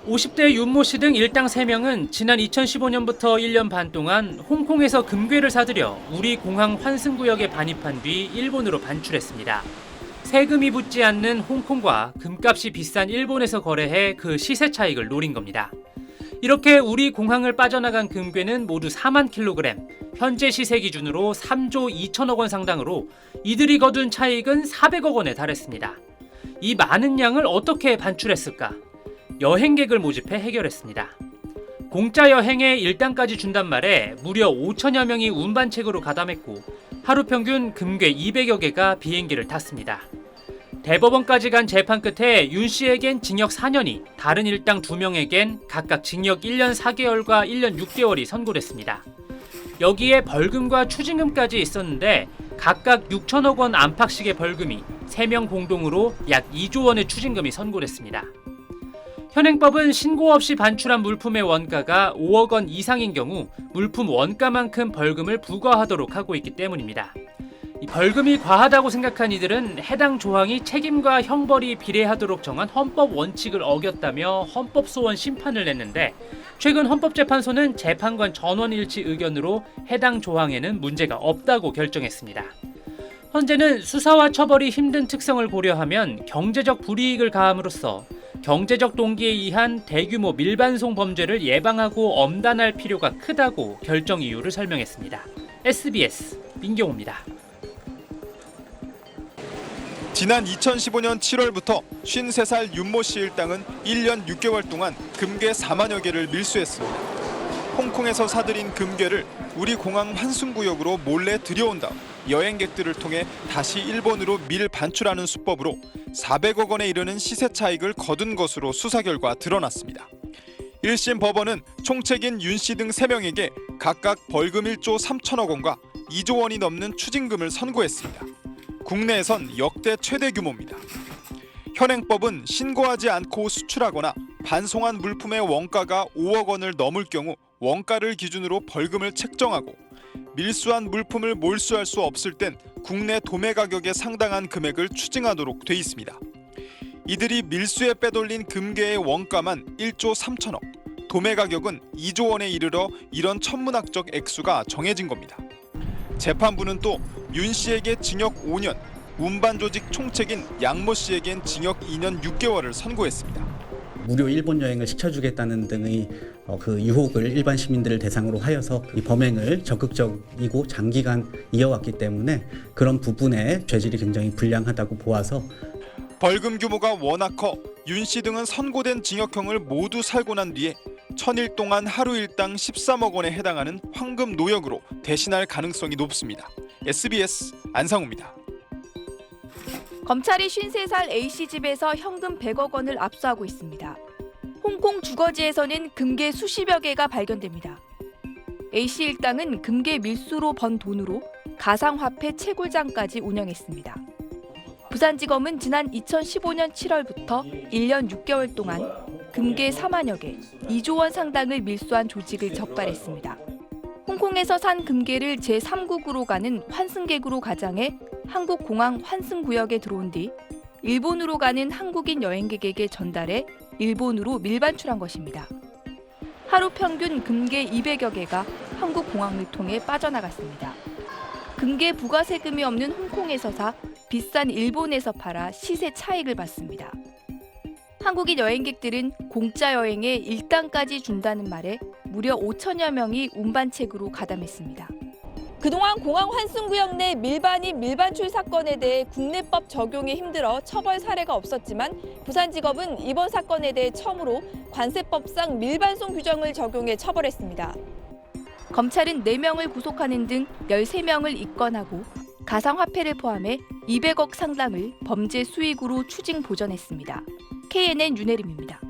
50대 윤모 씨 등 일당 3명은 지난 2015년부터 1년 반 동안 홍콩에서 금괴를 사들여 우리 공항 환승구역에 반입한 뒤 일본으로 반출했습니다. 세금이 붙지 않는 홍콩과 금값이 비싼 일본에서 거래해 그 시세 차익을 노린 겁니다. 이렇게 우리 공항을 빠져나간 금괴는 모두 4만 킬로그램, 현재 시세 기준으로 3조 2천억 원 상당으로 이들이 거둔 차익은 400억 원에 달했습니다. 이 많은 양을 어떻게 반출했을까? 여행객을 모집해 해결했습니다. 공짜 여행에 일당까지 준단 말에 무려 5천여 명이 운반책으로 가담했고 하루 평균 금괴 200여 개가 비행기를 탔습니다. 대법원까지 간 재판 끝에 윤 씨에겐 징역 4년이, 다른 일당 2명에겐 각각 징역 1년 4개월과 1년 6개월이 선고됐습니다. 여기에 벌금과 추징금까지 있었는데 각각 6천억 원 안팎씩의 벌금이 3명 공동으로 약 2조 원의 추징금이 선고됐습니다. 현행법은 신고 없이 반출한 물품의 원가가 5억 원 이상인 경우 물품 원가만큼 벌금을 부과하도록 하고 있기 때문입니다. 이 벌금이 과하다고 생각한 이들은 해당 조항이 책임과 형벌이 비례하도록 정한 헌법 원칙을 어겼다며 헌법 소원 심판을 냈는데 최근 헌법재판소는 재판관 전원일치 의견으로 해당 조항에는 문제가 없다고 결정했습니다. 헌재는 수사와 처벌이 힘든 특성을 고려하면 경제적 불이익을 가함으로써 경제적 동기에 의한 대규모 밀반송 범죄를 예방하고 엄단할 필요가 크다고 결정 이유를 설명했습니다. SBS 민경호입니다. 지난 2015년 7월부터 53살 윤모 씨 일당은 1년 6개월 동안 금괴 4만여 개를 밀수했습니다. 홍콩에서 사들인 금괴를 우리 공항 환승구역으로 몰래 들여온 다음 여행객들을 통해 다시 일본으로 밀 반출하는 수법으로 400억 원에 이르는 시세 차익을 거둔 것으로 수사 결과 드러났습니다. 1심 법원은 총책인 윤 씨 등 3명에게 각각 벌금 1조 3천억 원과 2조 원이 넘는 추징금을 선고했습니다. 국내에선 역대 최대 규모입니다. 현행법은 신고하지 않고 수출하거나 반송한 물품의 원가가 5억 원을 넘을 경우 원가를 기준으로 벌금을 책정하고 밀수한 물품을 몰수할 수 없을 땐 국내 도매 가격에 상당한 금액을 추징하도록 돼 있습니다. 이들이 밀수에 빼돌린 금괴의 원가만 1조 3천억, 도매 가격은 2조 원에 이르러 이런 천문학적 액수가 정해진 겁니다. 재판부는 또 윤 씨에게 징역 5년, 운반 조직 총책인 양모 씨에겐 징역 2년 6개월을 선고했습니다. 무료 일본 여행을 시켜주겠다는 등의 그 유혹을 일반 시민들을 대상으로 하여서 이 범행을 적극적이고 장기간 이어왔기 때문에 그런 부분의 죄질이 굉장히 불량하다고 보아서 벌금 규모가 워낙 커 윤 씨 등은 선고된 징역형을 모두 살고 난 뒤에 1000일 동안 하루 일당 13억 원에 해당하는 황금 노역으로 대신할 가능성이 높습니다. SBS 안상우입니다. 검찰이 53살 A씨 집에서 현금 100억 원을 압수하고 있습니다. 홍콩 주거지에서는 금괴 수십여 개가 발견됩니다. A씨 일당은 금괴 밀수로 번 돈으로 가상화폐 채굴장까지 운영했습니다. 부산지검은 지난 2015년 7월부터 1년 6개월 동안 금괴 4만여 개, 2조 원 상당을 밀수한 조직을 적발했습니다. 홍콩에서 산 금괴를 제3국으로 가는 환승객으로 가장해 한국공항 환승구역에 들어온 뒤 일본으로 가는 한국인 여행객에게 전달해 일본으로 밀반출한 것입니다. 하루 평균 금괴 200여 개가 한국공항을 통해 빠져나갔습니다. 금괴 부가세금이 없는 홍콩에서 사 비싼 일본에서 팔아 시세 차익을 받습니다. 한국인 여행객들은 공짜 여행에 일당까지 준다는 말에 무려 5천여 명이 운반책으로 가담했습니다. 그동안 공항 환승구역 내 밀반입 밀반출 사건에 대해 국내법 적용에 힘들어 처벌 사례가 없었지만 부산지검은 이번 사건에 대해 처음으로 관세법상 밀반송 규정을 적용해 처벌했습니다. 검찰은 4명을 구속하는 등 13명을 입건하고 가상화폐를 포함해 200억 상당을 범죄 수익으로 추징 보전했습니다. KNN 윤혜림입니다.